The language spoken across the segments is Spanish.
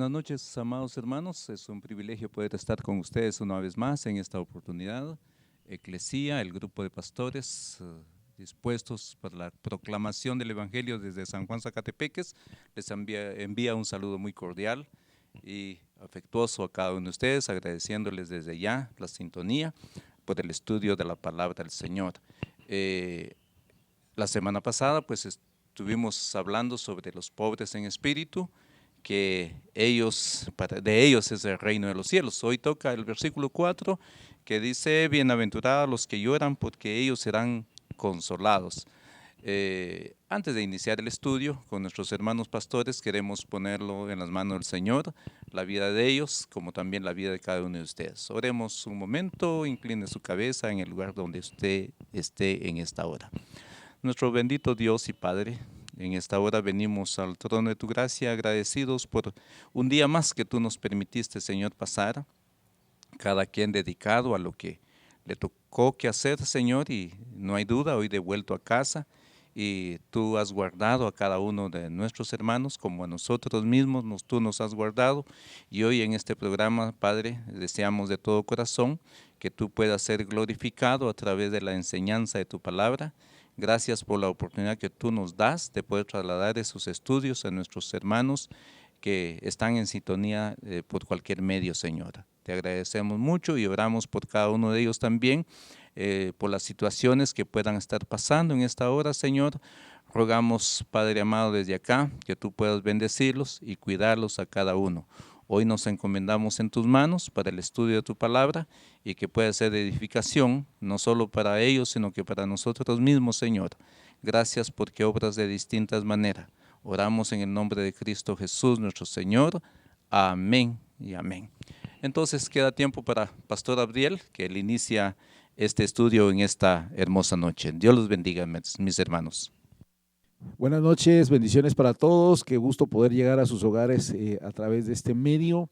Buenas noches, amados hermanos. Es un privilegio poder estar con ustedes una vez más en esta oportunidad. Eclesía, el grupo de pastores dispuestos para la proclamación del Evangelio desde San Juan Zacatepeques, les envía un saludo muy cordial y afectuoso a cada uno de ustedes, agradeciéndoles desde ya la sintonía por el estudio de la palabra del Señor. La semana pasada pues estuvimos hablando sobre los pobres en espíritu, que de ellos es el reino de los cielos. Hoy toca el versículo 4 que dice: bienaventurados los que lloran, porque ellos serán consolados. Antes de iniciar el estudio con nuestros hermanos pastores, queremos ponerlo en las manos del Señor, la vida de ellos, como también la vida de cada uno de ustedes. Oremos un momento, incline su cabeza en el lugar donde usted esté en esta hora. Nuestro bendito Dios y Padre, en esta hora venimos al trono de tu gracia agradecidos por un día más que tú nos permitiste, Señor, pasar, cada quien dedicado a lo que le tocó que hacer, Señor, y no hay duda, hoy de vuelto a casa, y tú has guardado a cada uno de nuestros hermanos como a nosotros mismos, tú nos has guardado, y hoy en este programa, Padre, deseamos de todo corazón que tú puedas ser glorificado a través de la enseñanza de tu palabra. Gracias por la oportunidad que tú nos das de poder trasladar esos estudios a nuestros hermanos que están en sintonía por cualquier medio, Señor. Te agradecemos mucho y oramos por cada uno de ellos también, por las situaciones que puedan estar pasando en esta hora, Señor. Rogamos, Padre amado, desde acá, que tú puedas bendecirlos y cuidarlos a cada uno. Hoy nos encomendamos en tus manos para el estudio de tu palabra y que pueda ser de edificación, no solo para ellos, sino que para nosotros mismos, Señor. Gracias porque obras de distintas maneras. Oramos en el nombre de Cristo Jesús, nuestro Señor. Amén y amén. Entonces queda tiempo para Pastor Abriel, que él inicia este estudio en esta hermosa noche. Dios los bendiga, mis hermanos. Buenas noches, bendiciones para todos. Qué gusto poder llegar a sus hogares a través de este medio.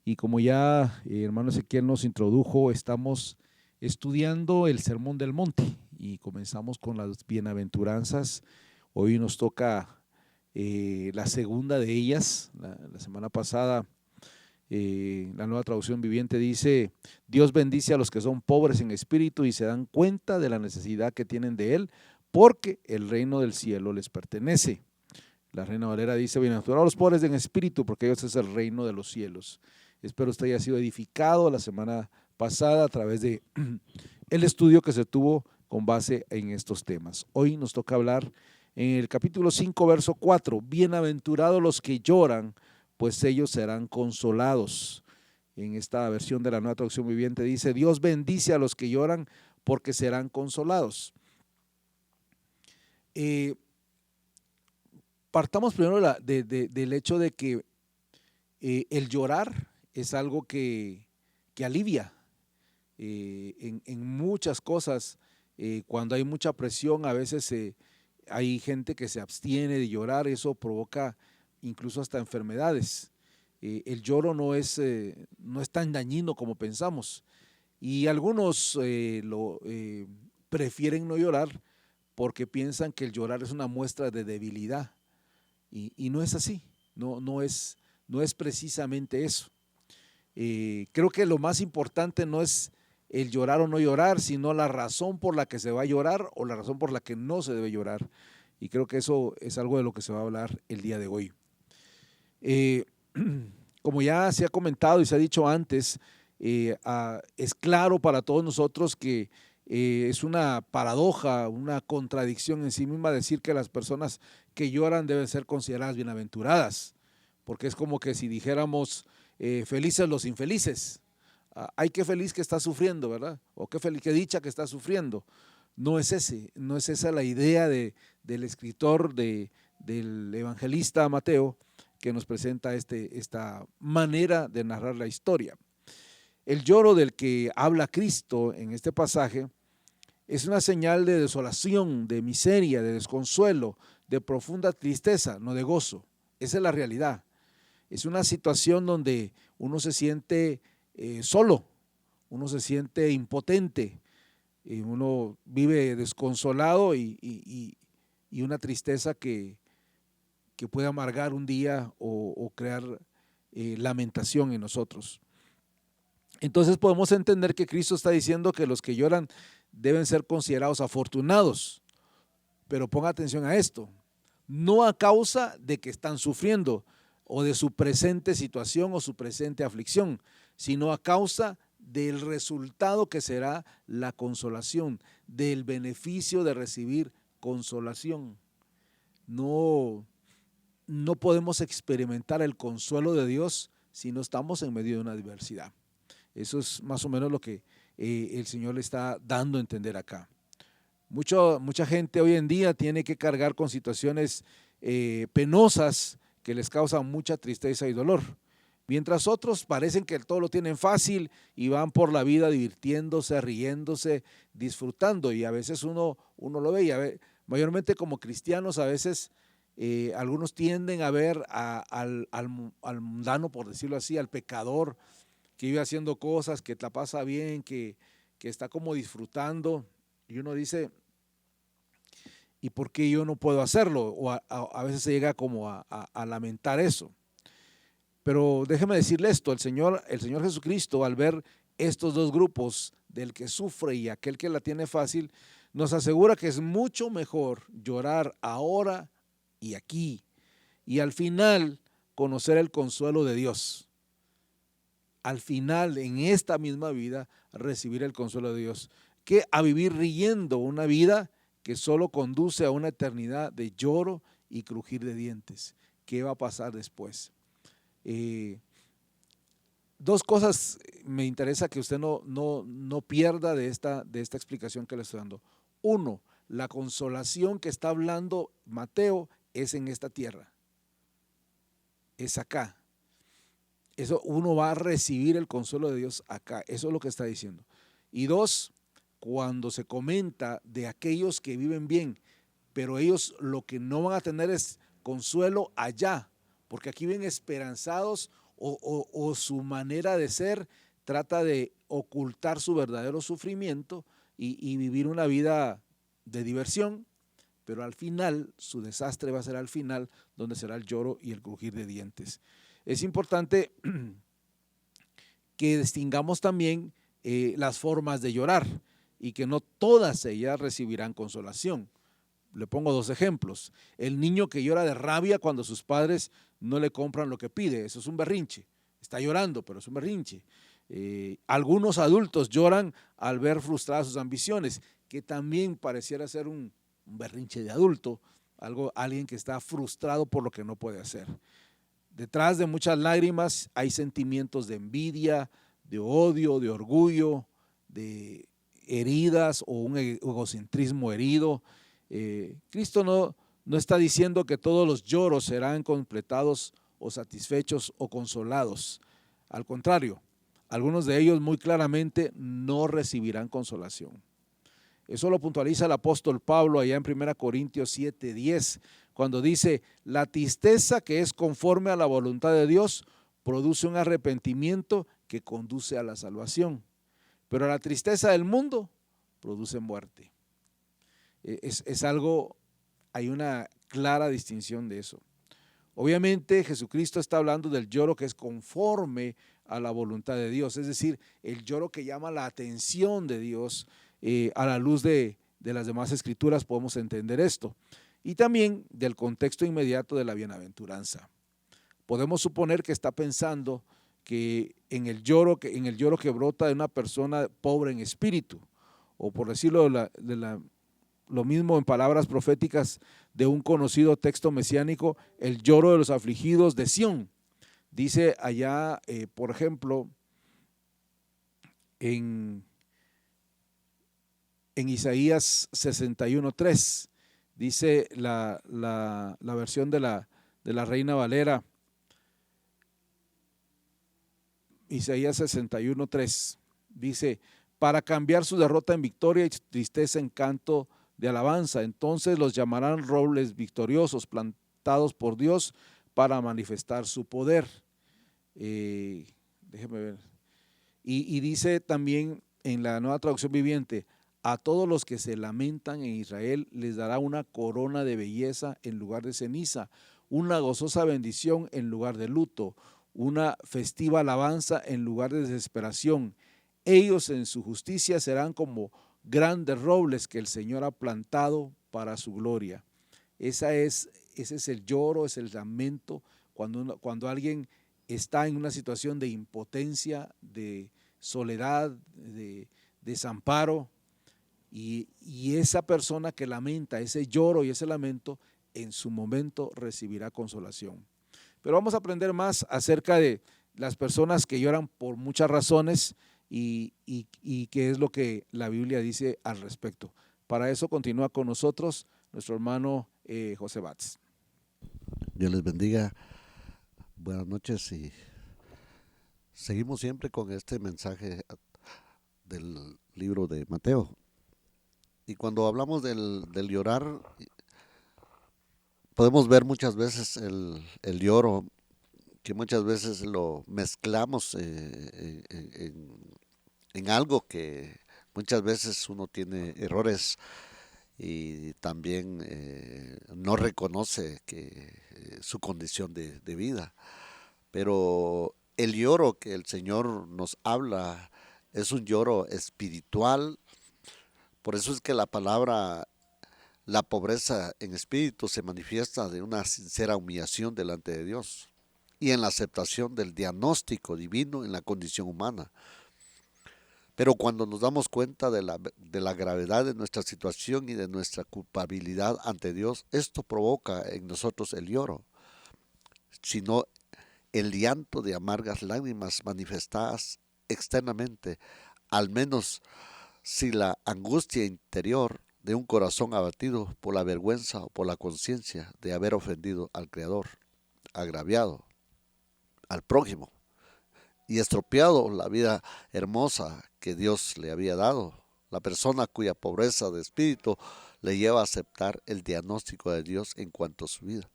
Y como ya hermano Ezequiel nos introdujo, estamos estudiando el Sermón del Monte y comenzamos con las bienaventuranzas. Hoy nos toca la segunda de ellas. La semana pasada la Nueva Traducción Viviente dice: Dios bendice a los que son pobres en espíritu y se dan cuenta de la necesidad que tienen de Él, porque el reino del cielo les pertenece. La Reina Valera dice: bienaventurados los pobres en espíritu, porque ellos es el reino de los cielos. Espero usted haya sido edificado la semana pasada a través de el estudio que se tuvo con base en estos temas. Hoy nos toca hablar en el capítulo 5, verso 4, bienaventurados los que lloran, pues ellos serán consolados. En esta versión de la Nueva Traducción Viviente dice: Dios bendice a los que lloran, porque serán consolados. Partamos primero del hecho de que el llorar es algo que alivia en muchas cosas. Cuando hay mucha presión, a veces hay gente que se abstiene de llorar, eso provoca incluso hasta enfermedades. El lloro no es tan dañino como pensamos, y algunos prefieren no llorar porque piensan que el llorar es una muestra de debilidad, y no es así, no es precisamente eso. Creo que lo más importante no es el llorar o no llorar, sino la razón por la que se va a llorar o la razón por la que no se debe llorar. Y creo que eso es algo de lo que se va a hablar el día de hoy. Como ya se ha comentado y se ha dicho antes, es claro para todos nosotros que es una paradoja, una contradicción en sí misma decir que las personas que lloran deben ser consideradas bienaventuradas, porque es como que si dijéramos felices los infelices. Ay, qué feliz que está sufriendo, ¿verdad? O qué dicha que está sufriendo. No es esa la idea del escritor, del evangelista Mateo, que nos presenta esta manera de narrar la historia. El lloro del que habla Cristo en este pasaje es una señal de desolación, de miseria, de desconsuelo, de profunda tristeza, no de gozo. Esa es la realidad. Es una situación donde uno se siente solo, uno se siente impotente, uno vive desconsolado y una tristeza que puede amargar un día o crear lamentación en nosotros. Entonces podemos entender que Cristo está diciendo que los que lloran deben ser considerados afortunados, pero ponga atención a esto, no a causa de que están sufriendo o de su presente situación o su presente aflicción, sino a causa del resultado que será la consolación, del beneficio de recibir consolación. No podemos experimentar el consuelo de Dios si no estamos en medio de una adversidad. Eso es más o menos lo que el Señor le está dando a entender acá. Mucha gente hoy en día tiene que cargar con situaciones penosas que les causan mucha tristeza y dolor, mientras otros parecen que todo lo tienen fácil y van por la vida divirtiéndose, riéndose, disfrutando, y a veces uno lo ve, y mayormente como cristianos a veces algunos tienden a ver al mundano, por decirlo así, al pecador que vive haciendo cosas, que la pasa bien, que está como disfrutando, y uno dice, ¿y por qué yo no puedo hacerlo? O a veces se llega como a lamentar eso. Pero déjeme decirle esto, el Señor Jesucristo, al ver estos dos grupos, del que sufre y aquel que la tiene fácil, nos asegura que es mucho mejor llorar ahora y aquí, y al final conocer el consuelo de Dios. Al final, en esta misma vida, recibir el consuelo de Dios, que a vivir riendo una vida que solo conduce a una eternidad de lloro y crujir de dientes. ¿Qué va a pasar después? Dos cosas me interesa que usted no pierda de esta explicación que le estoy dando. Uno, la consolación que está hablando Mateo es en esta tierra, es acá. Eso, uno va a recibir el consuelo de Dios acá, eso es lo que está diciendo. Y dos, cuando se comenta de aquellos que viven bien, pero ellos lo que no van a tener es consuelo allá, porque aquí viven esperanzados o su manera de ser trata de ocultar su verdadero sufrimiento y vivir una vida de diversión, pero al final su desastre va a ser al final, donde será el lloro y el crujir de dientes. Es importante que distingamos también las formas de llorar y que no todas ellas recibirán consolación. Le pongo dos ejemplos. El niño que llora de rabia cuando sus padres no le compran lo que pide, eso es un berrinche. Está llorando, pero es un berrinche. Algunos adultos lloran al ver frustradas sus ambiciones, que también pareciera ser un berrinche de adulto, alguien que está frustrado por lo que no puede hacer. Detrás de muchas lágrimas hay sentimientos de envidia, de odio, de orgullo, de heridas o un egocentrismo herido. Cristo no está diciendo que todos los lloros serán completados o satisfechos o consolados. Al contrario, algunos de ellos muy claramente no recibirán consolación. Eso lo puntualiza el apóstol Pablo allá en 1 Corintios 7:10, cuando dice, la tristeza que es conforme a la voluntad de Dios produce un arrepentimiento que conduce a la salvación, pero la tristeza del mundo produce muerte. Es algo, hay una clara distinción de eso. Obviamente Jesucristo está hablando del lloro que es conforme a la voluntad de Dios, es decir, el lloro que llama la atención de Dios. A la luz de las demás escrituras podemos entender esto, y también del contexto inmediato de la bienaventuranza. Podemos suponer que está pensando que en el lloro que brota de una persona pobre en espíritu, o por decirlo lo mismo en palabras proféticas de un conocido texto mesiánico, el lloro de los afligidos de Sión. Dice allá, por ejemplo, en Isaías 61:3, dice la versión de la Reina Valera, Isaías 61:3, dice, para cambiar su derrota en victoria y su tristeza en canto de alabanza, entonces los llamarán robles victoriosos, plantados por Dios para manifestar su poder. Déjeme ver. Y dice también en la Nueva Traducción Viviente, a todos los que se lamentan en Israel les dará una corona de belleza en lugar de ceniza, una gozosa bendición en lugar de luto, una festiva alabanza en lugar de desesperación. Ellos en su justicia serán como grandes robles que el Señor ha plantado para su gloria. Ese es el lloro, es el lamento, cuando alguien está en una situación de impotencia, de soledad, de desamparo, y esa persona que lamenta, ese lloro y ese lamento, en su momento recibirá consolación. Pero vamos a aprender más acerca de las personas que lloran por muchas razones y qué es lo que la Biblia dice al respecto. Para eso continúa con nosotros nuestro hermano José Batz. Dios les bendiga. Buenas noches y seguimos siempre con este mensaje del libro de Mateo. Y cuando hablamos del llorar, podemos ver muchas veces el lloro, que muchas veces lo mezclamos en algo que muchas veces uno tiene errores y también no reconoce que su condición de vida. Pero el lloro que el Señor nos habla es un lloro espiritual. Por eso es que la palabra, la pobreza en espíritu se manifiesta de una sincera humillación delante de Dios y en la aceptación del diagnóstico divino en la condición humana. Pero cuando nos damos cuenta de la gravedad de nuestra situación y de nuestra culpabilidad ante Dios, esto provoca en nosotros el lloro, sino el llanto de amargas lágrimas manifestadas externamente, al menos si la angustia interior de un corazón abatido por la vergüenza o por la conciencia de haber ofendido al Creador, agraviado al prójimo y estropeado la vida hermosa que Dios le había dado. La persona cuya pobreza de espíritu le lleva a aceptar el diagnóstico de Dios en cuanto a su vida.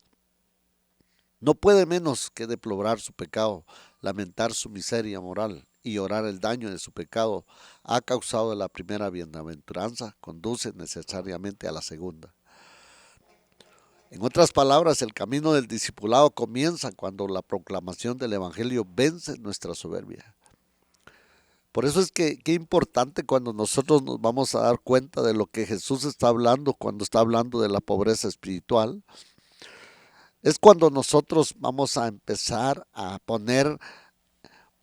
No puede menos que deplorar su pecado, lamentar su miseria moral y llorar el daño de su pecado ha causado la primera bienaventuranza, conduce necesariamente a la segunda. En otras palabras, el camino del discipulado comienza cuando la proclamación del Evangelio vence nuestra soberbia. Por eso es que qué importante cuando nosotros nos vamos a dar cuenta de lo que Jesús está hablando cuando está hablando de la pobreza espiritual. Es cuando nosotros vamos a empezar a poner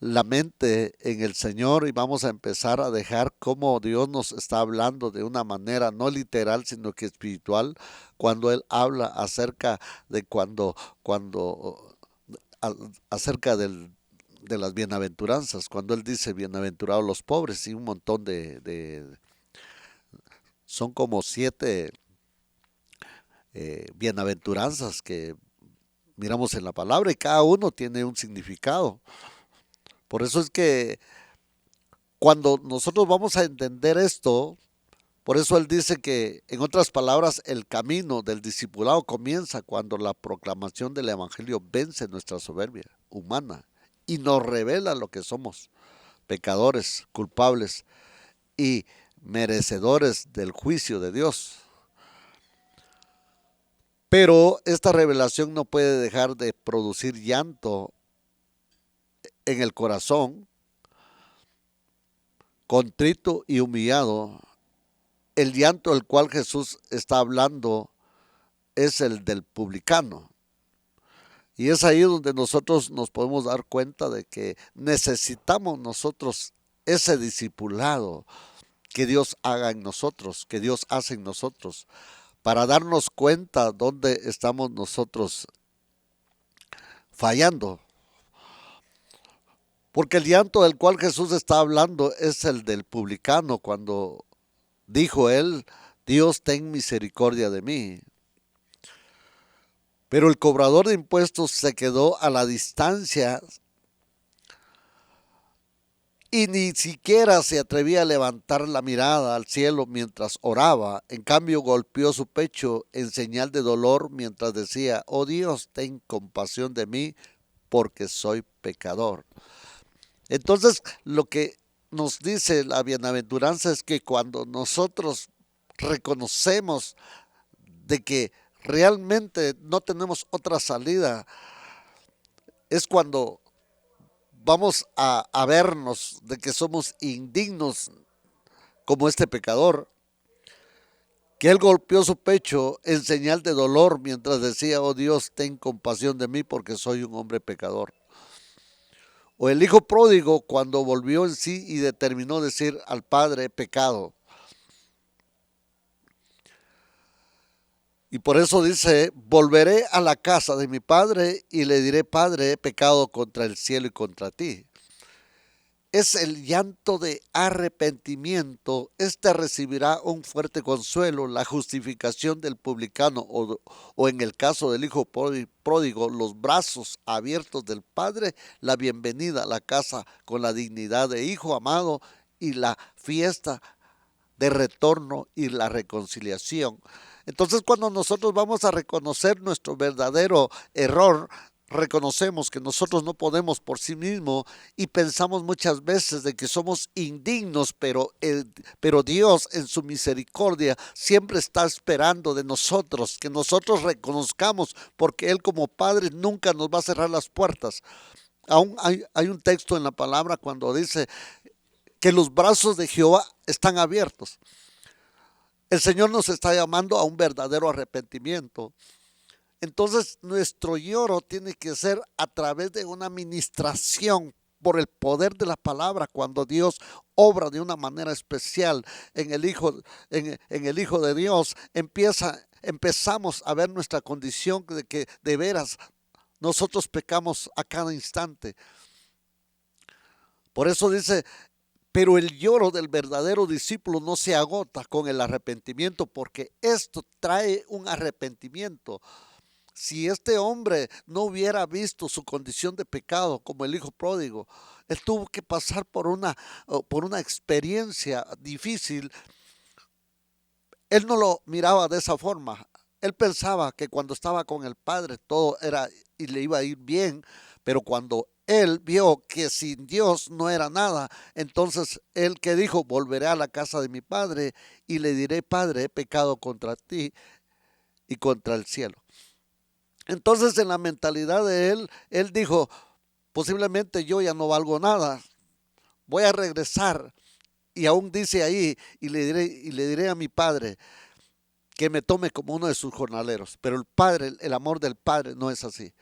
la mente en el Señor y vamos a empezar a dejar cómo Dios nos está hablando de una manera no literal sino que espiritual, cuando Él habla acerca de acerca de las bienaventuranzas, cuando Él dice bienaventurados los pobres y un montón son como 7 bienaventuranzas que miramos en la palabra y cada uno tiene un significado. Por eso es que cuando nosotros vamos a entender esto, por eso Él dice que, en otras palabras, el camino del discipulado comienza cuando la proclamación del Evangelio vence nuestra soberbia humana y nos revela lo que somos, pecadores, culpables y merecedores del juicio de Dios. Pero esta revelación no puede dejar de producir llanto en el corazón, contrito y humillado. El llanto del cual Jesús está hablando es el del publicano. Y es ahí donde nosotros nos podemos dar cuenta de que necesitamos nosotros ese discipulado que Dios haga en nosotros, que Dios hace en nosotros, para darnos cuenta dónde estamos nosotros fallando. Porque el llanto del cual Jesús está hablando es el del publicano, cuando dijo él, Dios ten misericordia de mí. Pero el cobrador de impuestos se quedó a la distancia y ni siquiera se atrevía a levantar la mirada al cielo mientras oraba. En cambio, golpeó su pecho en señal de dolor mientras decía, oh Dios, ten compasión de mí porque soy pecador. Entonces, lo que nos dice la bienaventuranza es que cuando nosotros reconocemos de que realmente no tenemos otra salida, es cuando vamos a vernos de que somos indignos como este pecador, que él golpeó su pecho en señal de dolor mientras decía: oh Dios, ten compasión de mí porque soy un hombre pecador. O el hijo pródigo, cuando volvió en sí y determinó decir al padre: pecado. Y por eso dice: volveré a la casa de mi padre y le diré: Padre, he pecado contra el cielo y contra ti. Es el llanto de arrepentimiento. Este recibirá un fuerte consuelo, la justificación del publicano, o en el caso del hijo pródigo, los brazos abiertos del padre, la bienvenida a la casa con la dignidad de hijo amado y la fiesta de retorno y la reconciliación. Entonces, cuando nosotros vamos a reconocer nuestro verdadero error, reconocemos que nosotros no podemos por sí mismos y pensamos muchas veces de que somos indignos, pero Dios en su misericordia siempre está esperando de nosotros que nosotros reconozcamos, porque Él como Padre nunca nos va a cerrar las puertas. Aún hay un texto en la palabra cuando dice que los brazos de Jehová están abiertos. El Señor nos está llamando a un verdadero arrepentimiento. Entonces nuestro lloro tiene que ser a través de una ministración por el poder de la palabra, cuando Dios obra de una manera especial en el Hijo de Dios. Empezamos a ver nuestra condición de que de veras nosotros pecamos a cada instante. Por eso dice: pero el lloro del verdadero discípulo no se agota con el arrepentimiento, porque esto trae un arrepentimiento. Si este hombre no hubiera visto su condición de pecado como el hijo pródigo, él tuvo que pasar por una experiencia difícil. Él no lo miraba de esa forma. Él pensaba que cuando estaba con el Padre todo era y le iba a ir bien, pero cuando él vio que sin Dios no era nada, entonces él que dijo: volveré a la casa de mi padre y le diré: Padre, he pecado contra ti y contra el cielo. Entonces, en la mentalidad de él dijo: posiblemente yo ya no valgo nada, voy a regresar. Y aún dice ahí: y le diré a mi padre que me tome como uno de sus jornaleros. Pero el amor del Padre no es así.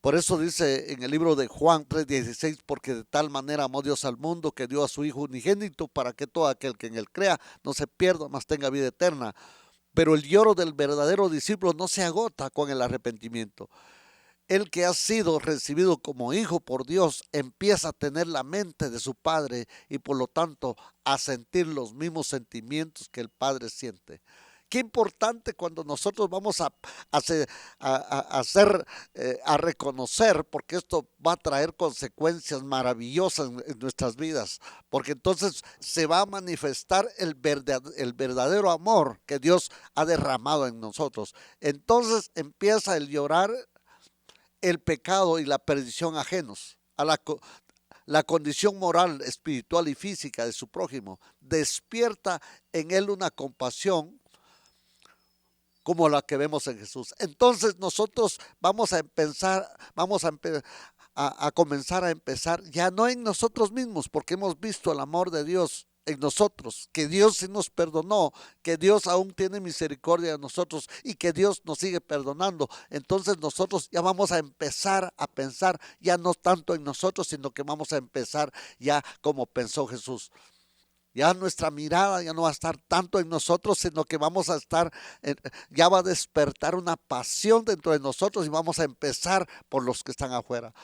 Por eso dice en el libro de Juan 3:16: porque de tal manera amó Dios al mundo, que dio a su Hijo unigénito, para que todo aquel que en él crea no se pierda, mas tenga vida eterna. Pero el lloro del verdadero discípulo no se agota con el arrepentimiento. El que ha sido recibido como hijo por Dios empieza a tener la mente de su Padre y por lo tanto a sentir los mismos sentimientos que el Padre siente. Qué importante cuando nosotros vamos a reconocer, porque esto va a traer consecuencias maravillosas en nuestras vidas, porque entonces se va a manifestar el verdadero amor que Dios ha derramado en nosotros. Entonces empieza el llorar el pecado y la perdición ajenos a la condición moral, espiritual y física de su prójimo. Despierta en él una compasión como la que vemos en Jesús. Entonces nosotros vamos a comenzar a empezar ya no en nosotros mismos, porque hemos visto el amor de Dios en nosotros, que Dios sí nos perdonó, que Dios aún tiene misericordia de nosotros y que Dios nos sigue perdonando. Entonces nosotros ya vamos a empezar a pensar ya no tanto en nosotros, sino que vamos a empezar ya como pensó Jesús. Ya nuestra mirada ya no va a estar tanto en nosotros, sino que vamos a estar, ya va a despertar una pasión dentro de nosotros y vamos a empezar por los que están afuera.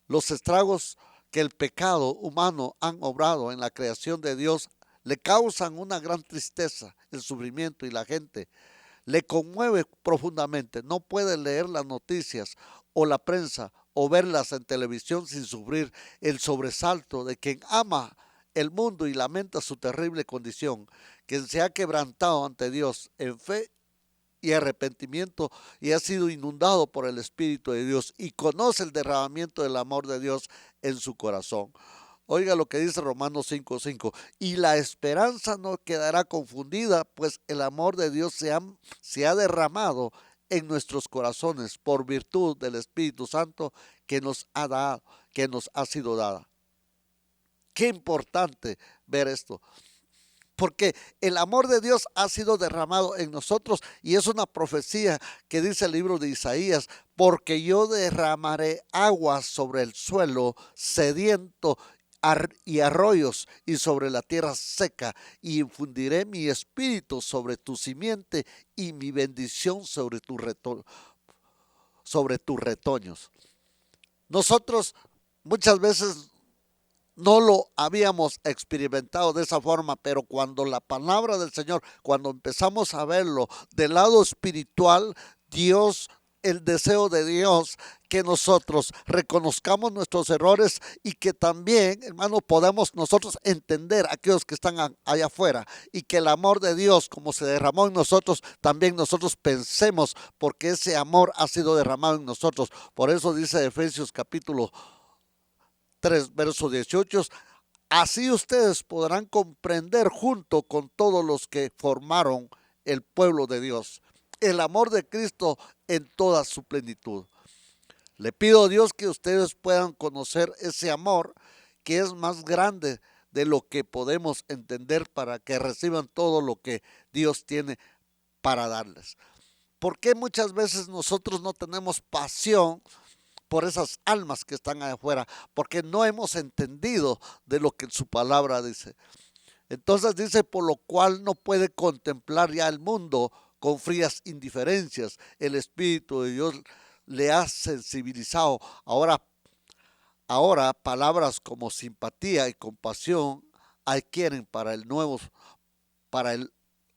Los estragos que el pecado humano han obrado en la creación de Dios le causan una gran tristeza, el sufrimiento, y la gente le conmueve profundamente. No puede leer las noticias o la prensa o verlas en televisión sin sufrir el sobresalto de quien ama el mundo y lamenta su terrible condición, quien se ha quebrantado ante Dios en fe y arrepentimiento y ha sido inundado por el Espíritu de Dios y conoce el derramamiento del amor de Dios en su corazón. Oiga lo que dice Romanos 5:5: y la esperanza no quedará confundida, pues el amor de Dios se ha derramado en nuestros corazones por virtud del Espíritu Santo que nos ha dado, que nos ha sido dada. Qué importante ver esto, porque el amor de Dios ha sido derramado en nosotros y es una profecía que dice el libro de Isaías: porque yo derramaré aguas sobre el suelo sediento y arroyos y sobre la tierra seca, y infundiré mi espíritu sobre tu simiente y mi bendición sobre tus retoños. Nosotros muchas veces no lo habíamos experimentado de esa forma, pero cuando la palabra del Señor, cuando empezamos a verlo del lado espiritual, Dios, el deseo de Dios, que nosotros reconozcamos nuestros errores y que también, hermano, podamos nosotros entender a aquellos que están allá afuera, y que el amor de Dios, como se derramó en nosotros, también nosotros pensemos, porque ese amor ha sido derramado en nosotros. Por eso dice Efesios capítulo 3, verso 18, así ustedes podrán comprender junto con todos los que formaron el pueblo de Dios el amor de Cristo en toda su plenitud. Le pido a Dios que ustedes puedan conocer ese amor que es más grande de lo que podemos entender, para que reciban todo lo que Dios tiene para darles. ¿Por qué muchas veces nosotros no tenemos pasión por esas almas que están allá afuera? Porque no hemos entendido de lo que su palabra dice. Entonces dice: por lo cual no puede contemplar ya el mundo con frías indiferencias. El Espíritu de Dios le ha sensibilizado. Ahora palabras como simpatía y compasión adquieren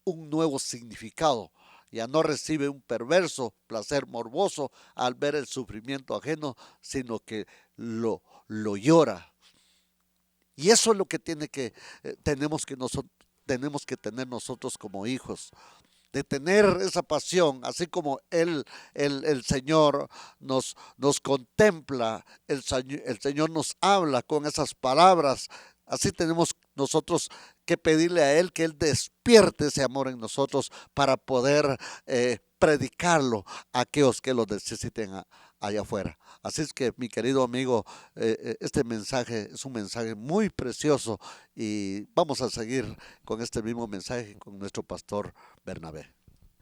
un nuevo significado. Ya no recibe un perverso placer morboso al ver el sufrimiento ajeno, sino que lo llora. Y eso es lo que tenemos que tener nosotros como hijos, de tener esa pasión, así como el Señor nos contempla, el Señor nos habla con esas palabras. Así tenemos nosotros que pedirle a Él que Él despierte ese amor en nosotros para poder predicarlo a aquellos que lo necesiten allá afuera. Así es que, mi querido amigo, este mensaje es un mensaje muy precioso, y vamos a seguir con este mismo mensaje con nuestro pastor Bernabé.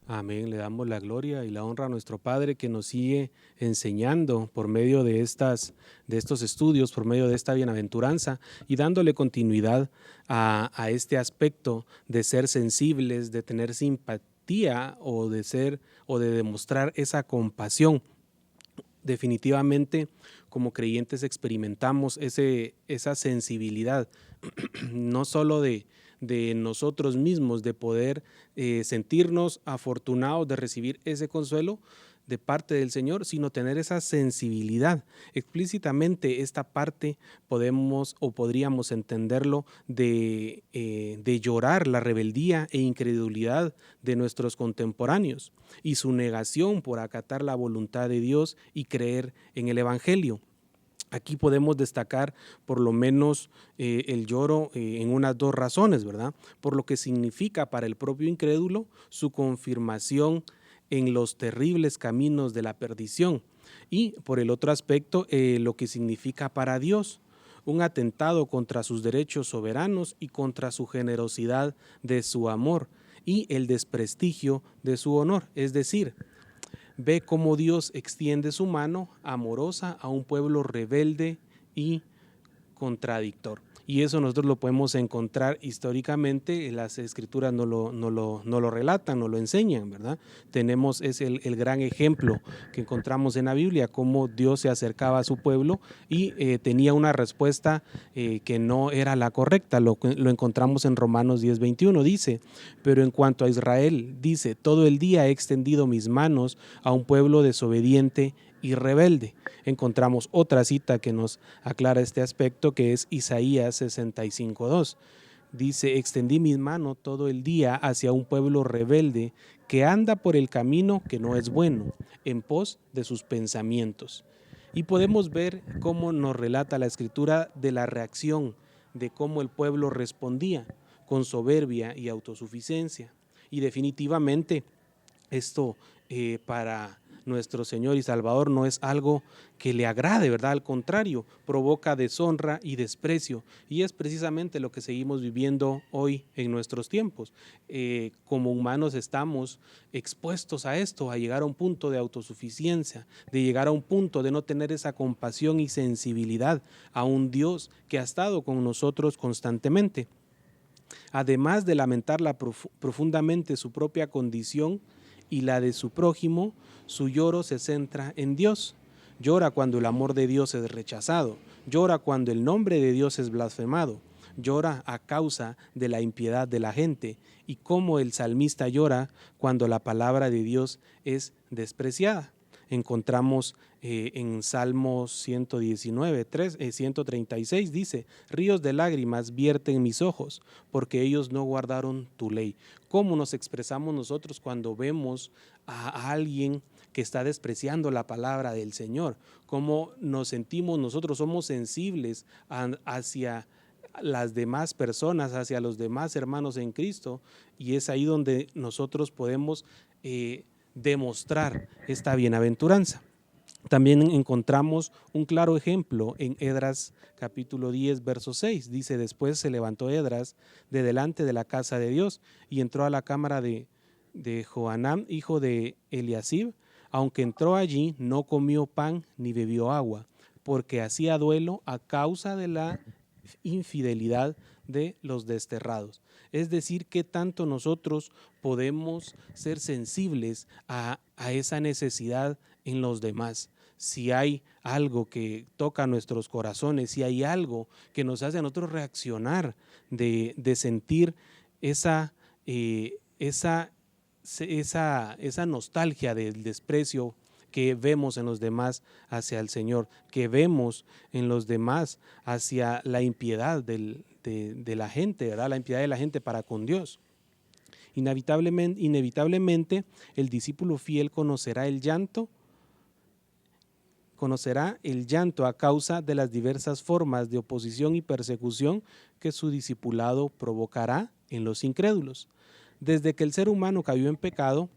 Amén. Le damos la gloria y la honra a nuestro Padre, que nos sigue enseñando por medio de estos estudios, por medio de esta bienaventuranza, y dándole continuidad a este aspecto de ser sensibles, de tener simpatía o de demostrar esa compasión. Definitivamente, como creyentes experimentamos esa sensibilidad, no solo de nosotros mismos, de poder sentirnos afortunados de recibir ese consuelo de parte del Señor, sino tener esa sensibilidad. Explícitamente esta parte podríamos entenderlo de llorar la rebeldía e incredulidad de nuestros contemporáneos y su negación por acatar la voluntad de Dios y creer en el Evangelio. Aquí podemos destacar por lo menos el lloro en unas dos razones, ¿verdad? Por lo que significa para el propio incrédulo su confirmación en los terribles caminos de la perdición, y por el otro aspecto lo que significa para Dios un atentado contra sus derechos soberanos y contra su generosidad de su amor y el desprestigio de su honor. Es decir, ve cómo Dios extiende su mano amorosa a un pueblo rebelde y contradictor. Y eso nosotros lo podemos encontrar históricamente, las escrituras no lo relatan, no lo enseñan, ¿verdad? Tenemos el gran ejemplo que encontramos en la Biblia, cómo Dios se acercaba a su pueblo y tenía una respuesta que no era la correcta. Lo encontramos en Romanos 10:21, dice: pero en cuanto a Israel, dice, todo el día he extendido mis manos a un pueblo desobediente y rebelde. Encontramos otra cita que nos aclara este aspecto, que es Isaías 65:2. Dice: extendí mis manos todo el día hacia un pueblo rebelde que anda por el camino que no es bueno, en pos de sus pensamientos. Y podemos ver cómo nos relata la Escritura de la reacción, de cómo el pueblo respondía con soberbia y autosuficiencia. Y definitivamente esto para nuestro Señor y Salvador no es algo que le agrade, ¿verdad? Al contrario, provoca deshonra y desprecio. Y es precisamente lo que seguimos viviendo hoy en nuestros tiempos. Como humanos estamos expuestos a esto, a llegar a un punto de autosuficiencia, de llegar a un punto de no tener esa compasión y sensibilidad a un Dios que ha estado con nosotros constantemente. Además de lamentar profundamente su propia condición y la de su prójimo, su lloro se centra en Dios. Llora cuando el amor de Dios es rechazado, llora cuando el nombre de Dios es blasfemado, llora a causa de la impiedad de la gente, y como el salmista llora cuando la palabra de Dios es despreciada. Encontramos en Salmos 119, 136, dice: ríos de lágrimas vierten mis ojos, porque ellos no guardaron tu ley. ¿Cómo nos expresamos nosotros cuando vemos a alguien que está despreciando la palabra del Señor? ¿Cómo nos sentimos nosotros? Somos sensibles hacia las demás personas, hacia los demás hermanos en Cristo, y es ahí donde nosotros podemos demostrar esta bienaventuranza. También encontramos un claro ejemplo en Esdras capítulo 10, verso 6. Dice: después se levantó Esdras de delante de la casa de Dios y entró a la cámara de Johanán, hijo de Eliasib. Aunque entró allí, no comió pan ni bebió agua, porque hacía duelo a causa de la infidelidad de los desterrados. Es decir, que tanto nosotros podemos ser sensibles a esa necesidad en los demás. Si hay algo que toca nuestros corazones, si hay algo que nos hace a nosotros reaccionar, de sentir esa nostalgia del desprecio que vemos en los demás hacia el Señor, que vemos en los demás hacia la impiedad de la gente, ¿verdad? La impiedad de la gente para con Dios. Inevitablemente el discípulo fiel conocerá el llanto a causa de las diversas formas de oposición y persecución que su discipulado provocará en los incrédulos. Desde que el ser humano cayó en pecado,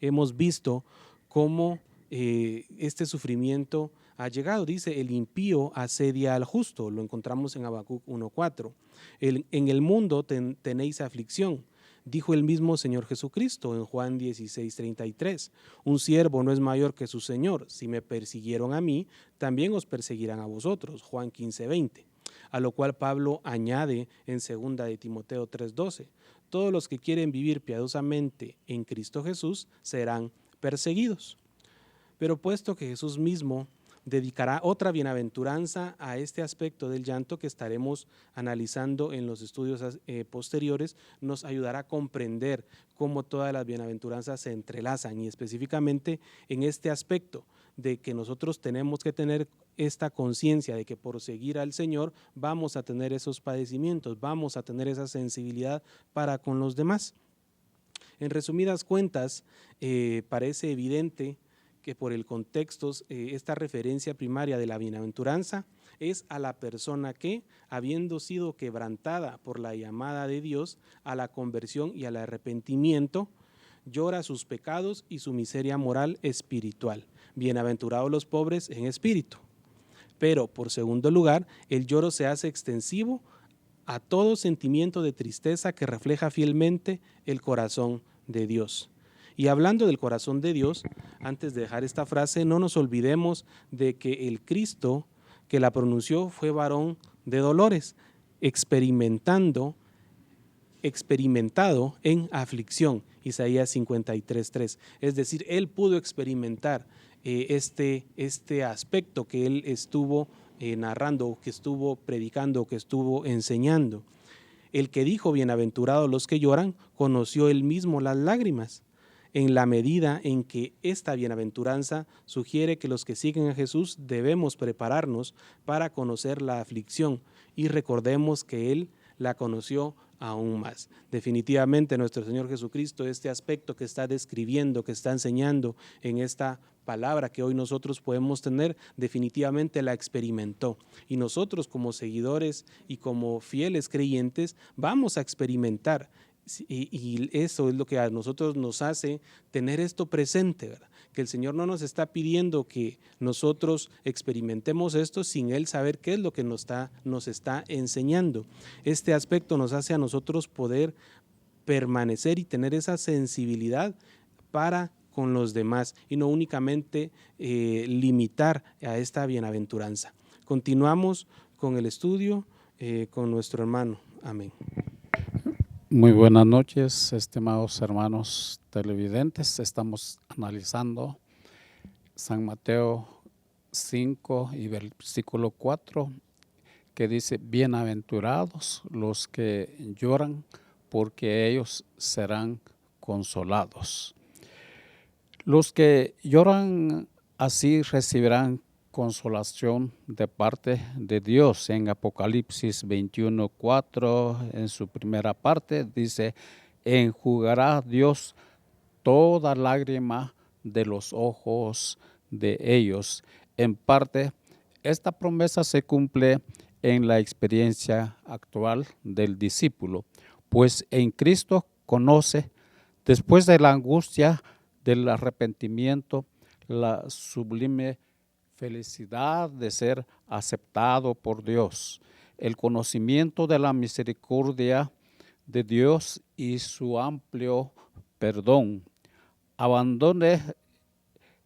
hemos visto cómo este sufrimiento ha llegado. Dice: el impío asedia al justo, lo encontramos en Habacuc 1:4. En el mundo tenéis aflicción, dijo el mismo Señor Jesucristo en Juan 16:33. Un siervo no es mayor que su Señor. Si me persiguieron a mí, también os perseguirán a vosotros. Juan 15:20. A lo cual Pablo añade en 2 de Timoteo 3:12. Todos los que quieren vivir piadosamente en Cristo Jesús serán perseguidos. Pero puesto que Jesús mismo dedicará otra bienaventuranza a este aspecto del llanto que estaremos analizando en los estudios posteriores, nos ayudará a comprender cómo todas las bienaventuranzas se entrelazan, y específicamente en este aspecto de que nosotros tenemos que tener esta conciencia de que por seguir al Señor vamos a tener esos padecimientos, vamos a tener esa sensibilidad para con los demás. En resumidas cuentas, parece evidente que por el contexto, esta referencia primaria de la bienaventuranza es a la persona que, habiendo sido quebrantada por la llamada de Dios a la conversión y al arrepentimiento, llora sus pecados y su miseria moral espiritual. Bienaventurados los pobres en espíritu. Pero, por segundo lugar, el lloro se hace extensivo a todo sentimiento de tristeza que refleja fielmente el corazón de Dios. Y hablando del corazón de Dios, antes de dejar esta frase, no nos olvidemos de que el Cristo que la pronunció fue varón de dolores, experimentado en aflicción, Isaías 53:3. Es decir, él pudo experimentar este aspecto que él estuvo narrando, que estuvo predicando, que estuvo enseñando. El que dijo: bienaventurados los que lloran, conoció él mismo las lágrimas, en la medida en que esta bienaventuranza sugiere que los que siguen a Jesús debemos prepararnos para conocer la aflicción, y recordemos que Él la conoció aún más. Definitivamente nuestro Señor Jesucristo, este aspecto que está describiendo, que está enseñando en esta palabra que hoy nosotros podemos tener, definitivamente la experimentó. Y nosotros como seguidores y como fieles creyentes vamos a experimentar Sí, y eso es lo que a nosotros nos hace tener esto presente, ¿verdad? Que el Señor no nos está pidiendo que nosotros experimentemos esto sin Él saber qué es lo que nos está enseñando. Este aspecto nos hace a nosotros poder permanecer y tener esa sensibilidad para con los demás y no únicamente limitar a esta bienaventuranza. Continuamos con el estudio con nuestro hermano. Amén. Muy buenas noches, estimados hermanos televidentes. Estamos analizando San Mateo 5 y versículo 4, que dice: bienaventurados los que lloran, porque ellos serán consolados. Los que lloran así recibirán consolación de parte de Dios. En Apocalipsis 21:4, en su primera parte, dice: enjugará Dios toda lágrima de los ojos de ellos. En parte, esta promesa se cumple en la experiencia actual del discípulo, pues en Cristo conoce, después de la angustia del arrepentimiento, la sublime felicidad de ser aceptado por Dios, el conocimiento de la misericordia de Dios y su amplio perdón. Abandone,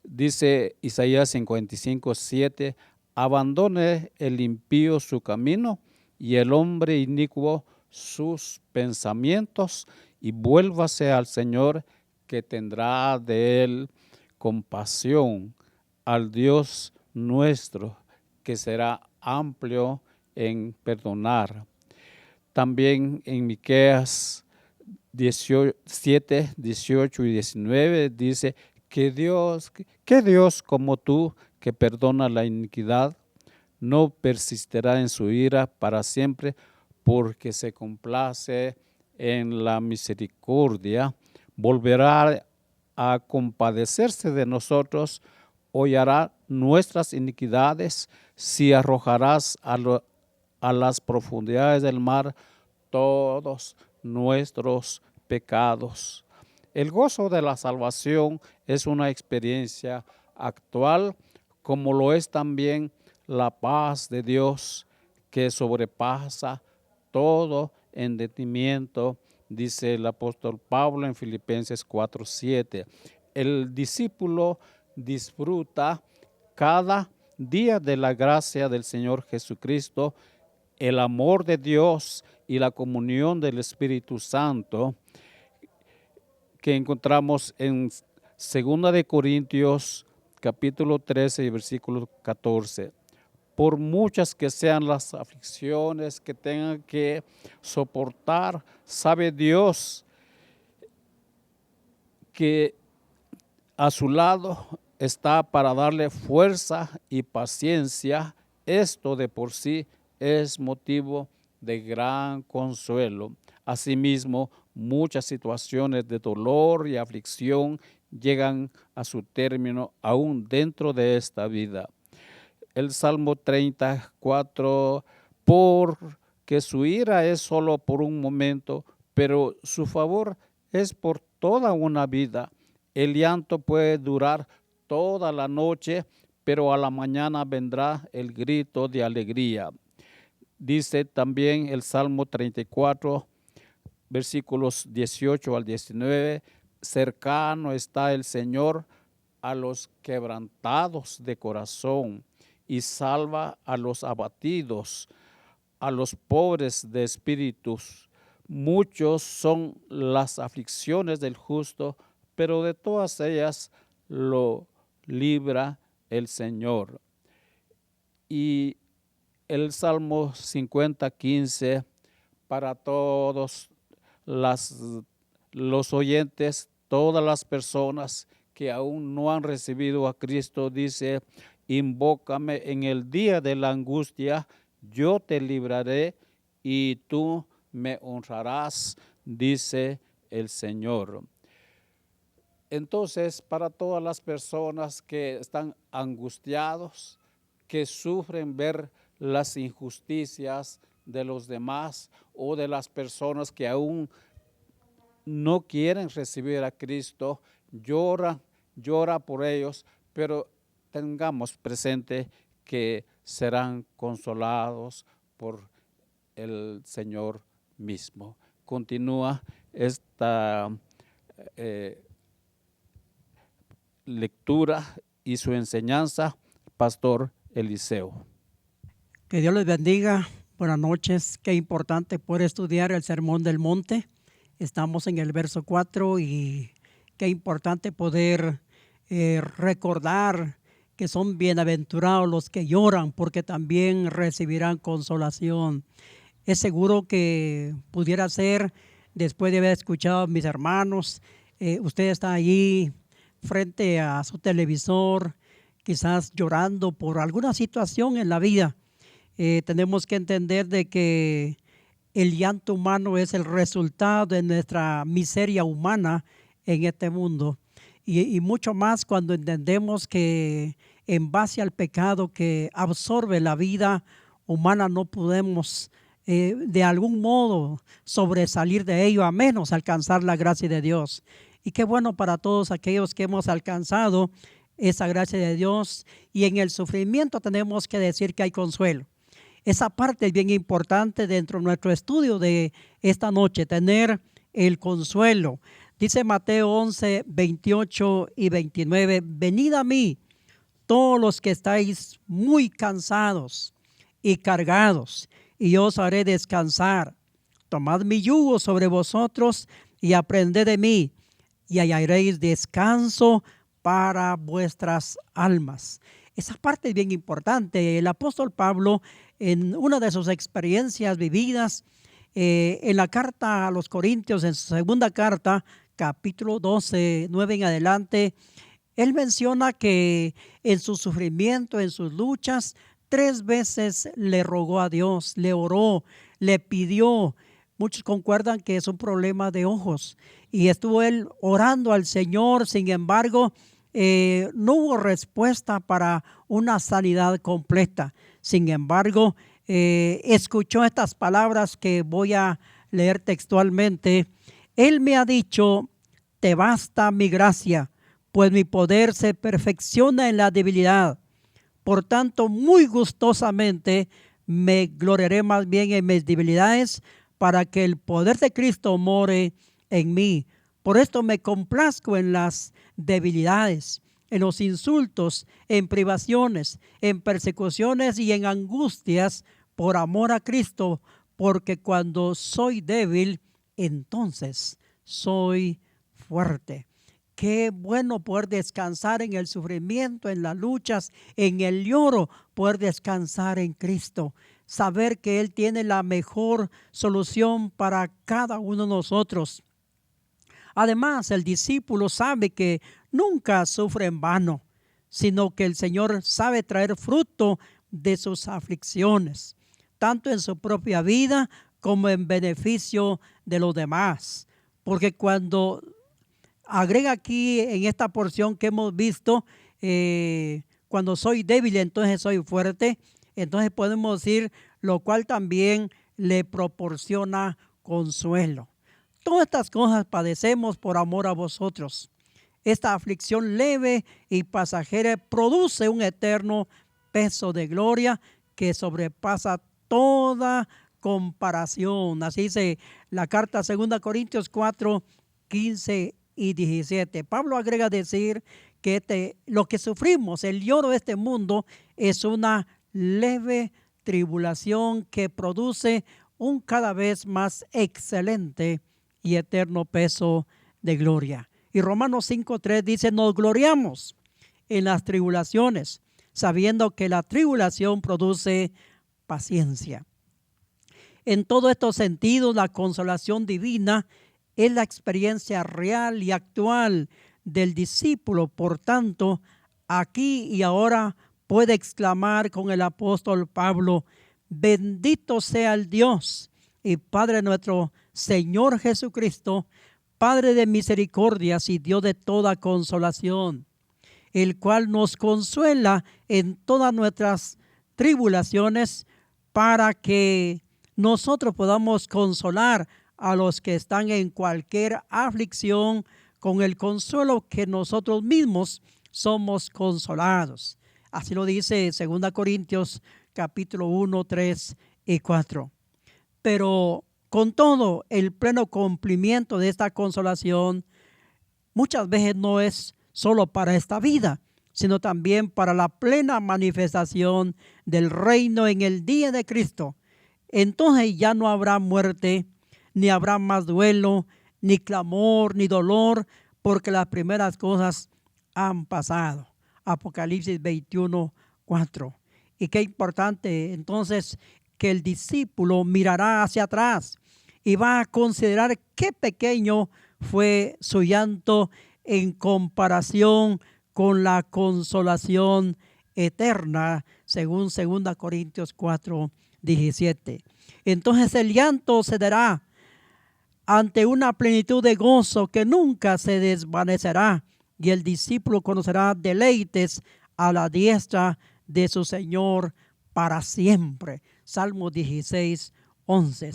dice Isaías 55:7, abandone el impío su camino y el hombre inicuo sus pensamientos, y vuélvase al Señor, que tendrá de él compasión, al Dios nuestro, que será amplio en perdonar. También en Miqueas 7, 18 y 19 dice: ¿qué Dios como tú, que perdona la iniquidad, no persistirá en su ira para siempre, porque se complace en la misericordia? Volverá a compadecerse de nosotros, hollará nuestras iniquidades, si arrojarás a las profundidades del mar todos nuestros pecados. El gozo de la salvación es una experiencia actual, como lo es también la paz de Dios, que sobrepasa todo entendimiento, dice el apóstol Pablo en Filipenses 4:7. El discípulo disfruta cada día de la gracia del Señor Jesucristo, el amor de Dios y la comunión del Espíritu Santo, que encontramos en 2 de Corintios capítulo 13 y versículo 14. Por muchas que sean las aflicciones que tengan que soportar, sabe Dios que a su lado está para darle fuerza y paciencia. Esto de por sí es motivo de gran consuelo. Asimismo, muchas situaciones de dolor y aflicción llegan a su término aún dentro de esta vida. El Salmo 34, porque su ira es solo por un momento, pero su favor es por toda una vida. El llanto puede durar toda la noche, pero a la mañana vendrá el grito de alegría. Dice también el Salmo 34, versículos 18 al 19, cercano está el Señor a los quebrantados de corazón, y salva a los abatidos, a los pobres de espíritus. Muchos son las aflicciones del justo, pero de todas ellas lo libra el Señor. Y el Salmo 50:15, para todos los oyentes, todas las personas que aún no han recibido a Cristo, dice: invócame en el día de la angustia, yo te libraré y tú me honrarás, dice el Señor. Entonces, para todas las personas que están angustiados, que sufren ver las injusticias de los demás o de las personas que aún no quieren recibir a Cristo, llora por ellos, pero tengamos presente que serán consolados por el Señor mismo. Continúa esta lectura y su enseñanza, Pastor Eliseo. Que Dios les bendiga. Buenas noches. Qué importante poder estudiar el Sermón del Monte. Estamos en el verso 4 y qué importante poder recordar que son bienaventurados los que lloran, porque también recibirán consolación. Es seguro que pudiera ser, después de haber escuchado a mis hermanos, usted está allí frente a su televisor, quizás llorando por alguna situación en la vida. Tenemos que entender de que el llanto humano es el resultado de nuestra miseria humana en este mundo. Y mucho más cuando entendemos que en base al pecado que absorbe la vida humana no podemos de algún modo sobresalir de ello, a menos alcanzar la gracia de Dios. Y qué bueno para todos aquellos que hemos alcanzado esa gracia de Dios, y en el sufrimiento tenemos que decir que hay consuelo. Esa parte es bien importante dentro de nuestro estudio de esta noche, tener el consuelo. Dice Mateo 11, 28 y 29, venid a mí, todos los que estáis muy cansados y cargados, y yo os haré descansar. Tomad mi yugo sobre vosotros y aprended de mí, y hallaréis descanso para vuestras almas. Esa parte es bien importante. El apóstol Pablo, en una de sus experiencias vividas, en la carta a los Corintios, en su segunda carta, capítulo 12, 9 en adelante, él menciona que en su sufrimiento, en sus luchas, 3 veces le rogó a Dios, le oró, le pidió. Muchos concuerdan que es un problema de ojos, y estuvo él orando al Señor. Sin embargo, no hubo respuesta para una sanidad completa. Sin embargo, escuchó estas palabras que voy a leer textualmente. Él me ha dicho, te basta mi gracia, pues mi poder se perfecciona en la debilidad. Por tanto, muy gustosamente me gloriaré más bien en mis debilidades, para que el poder de Cristo more en mí. Por esto me complazco en las debilidades, en los insultos, en privaciones, en persecuciones y en angustias por amor a Cristo, porque cuando soy débil, entonces soy fuerte. Qué bueno poder descansar en el sufrimiento, en las luchas, en el lloro, poder descansar en Cristo. Saber que Él tiene la mejor solución para cada uno de nosotros. Además, el discípulo sabe que nunca sufre en vano, sino que el Señor sabe traer fruto de sus aflicciones, tanto en su propia vida como en beneficio de los demás. Porque cuando agrega aquí en esta porción que hemos visto, cuando soy débil, entonces soy fuerte, entonces podemos decir, lo cual también le proporciona consuelo. Todas estas cosas padecemos por amor a vosotros. Esta aflicción leve y pasajera produce un eterno peso de gloria que sobrepasa toda comparación. Así dice la carta 2 Corintios 4, 15 y 17. Pablo agrega a decir que lo que sufrimos, el lloro de este mundo, es una leve tribulación que produce un cada vez más excelente y eterno peso de gloria. Y Romanos 5:3 dice, nos gloriamos en las tribulaciones, sabiendo que la tribulación produce paciencia. En todos estos sentidos, la consolación divina es la experiencia real y actual del discípulo. Por tanto, aquí y ahora puede exclamar con el apóstol Pablo, bendito sea el Dios y Padre nuestro Señor Jesucristo, Padre de misericordias y Dios de toda consolación, el cual nos consuela en todas nuestras tribulaciones, para que nosotros podamos consolar a los que están en cualquier aflicción con el consuelo que nosotros mismos somos consolados. Así lo dice 2 Corintios capítulo 1, 3 y 4. Pero con todo, el pleno cumplimiento de esta consolación muchas veces no es solo para esta vida, sino también para la plena manifestación del reino en el día de Cristo. Entonces ya no habrá muerte, ni habrá más duelo, ni clamor, ni dolor, porque las primeras cosas han pasado. Apocalipsis 21, 4. Y qué importante entonces que el discípulo mirará hacia atrás y va a considerar qué pequeño fue su llanto en comparación con la consolación eterna, según 2 Corintios 4, 17. Entonces el llanto se dará ante una plenitud de gozo que nunca se desvanecerá, y el discípulo conocerá deleites a la diestra de su Señor para siempre. Salmo 16, 11.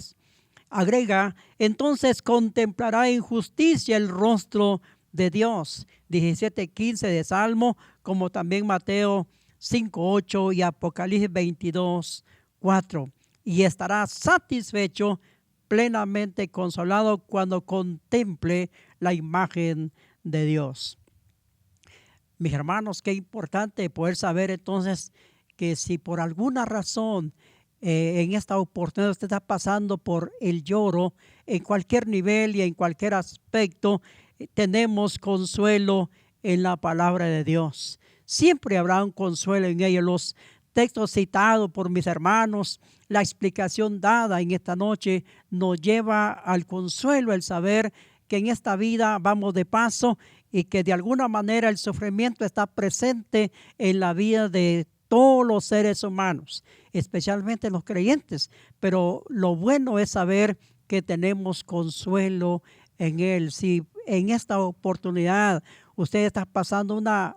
Agrega, entonces contemplará en justicia el rostro de Dios. 17:15 de Salmo, como también Mateo 5:8 y Apocalipsis 22:4. Y estará satisfecho, plenamente consolado cuando contemple la imagen de Dios. Mis hermanos, qué importante poder saber entonces que si por alguna razón en esta oportunidad usted está pasando por el lloro en cualquier nivel y en cualquier aspecto, tenemos consuelo en la palabra de Dios. Siempre habrá un consuelo en ello. Los textos citados por mis hermanos, la explicación dada en esta noche nos lleva al consuelo, el saber que en esta vida vamos de paso y que de alguna manera el sufrimiento está presente en la vida de todos los seres humanos, especialmente los creyentes. Pero lo bueno es saber que tenemos consuelo en Él. Si en esta oportunidad usted está pasando una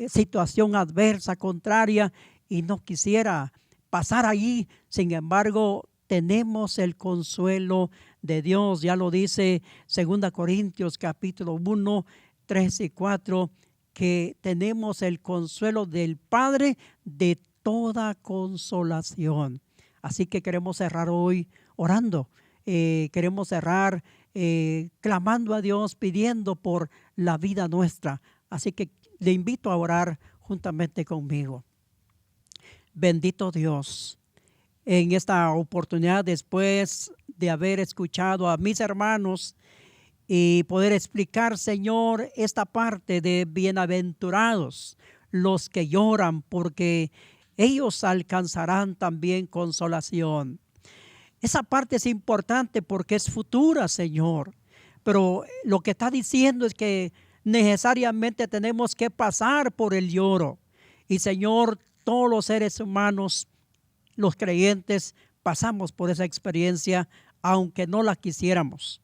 situación adversa, contraria, y no quisiera pasar allí, sin embargo, tenemos el consuelo de Dios. Ya lo dice 2 Corintios capítulo 1, 3 y 4, que tenemos el consuelo del Padre de toda consolación. Así que queremos cerrar hoy orando. Queremos cerrar clamando a Dios, pidiendo por la vida nuestra. Así que le invito a orar juntamente conmigo. Bendito Dios, en esta oportunidad, después de haber escuchado a mis hermanos y poder explicar, Señor, esta parte de bienaventurados los que lloran, porque ellos alcanzarán también consolación. Esa parte es importante porque es futura, Señor, pero lo que está diciendo es que necesariamente tenemos que pasar por el lloro. Y, Señor, todos los seres humanos, los creyentes, pasamos por esa experiencia, aunque no la quisiéramos.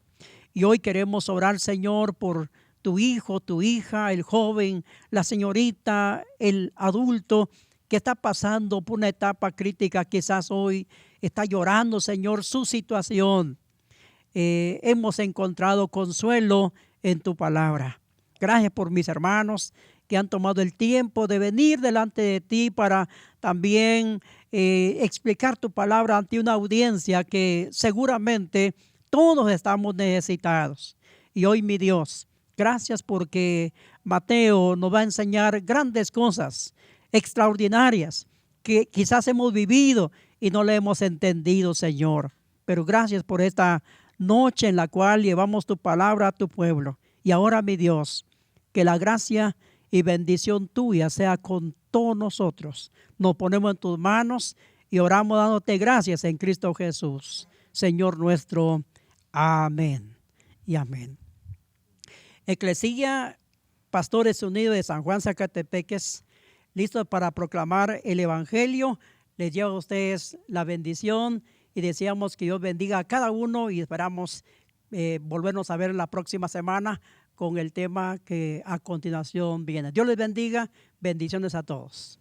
Y hoy queremos orar, Señor, por tu hijo, tu hija, el joven, la señorita, el adulto que está pasando por una etapa crítica. Quizás hoy está llorando, Señor, su situación. Hemos encontrado consuelo en tu palabra. Gracias por mis hermanos que han tomado el tiempo de venir delante de ti para también explicar tu palabra ante una audiencia que seguramente todos estamos necesitados. Y hoy, mi Dios, gracias porque Mateo nos va a enseñar grandes cosas extraordinarias que quizás hemos vivido y no le hemos entendido, Señor. Pero gracias por esta noche en la cual llevamos tu palabra a tu pueblo. Y ahora, mi Dios, que la gracia y bendición tuya sea con todos nosotros. Nos ponemos en tus manos y oramos dándote gracias en Cristo Jesús, Señor nuestro. Amén y amén. Eclesía, Pastores Unidos de San Juan Zacatepeques, listos para proclamar el Evangelio. Les llevo a ustedes la bendición y deseamos que Dios bendiga a cada uno y esperamos volvernos a ver la próxima semana con el tema que a continuación viene. Dios les bendiga. Bendiciones a todos.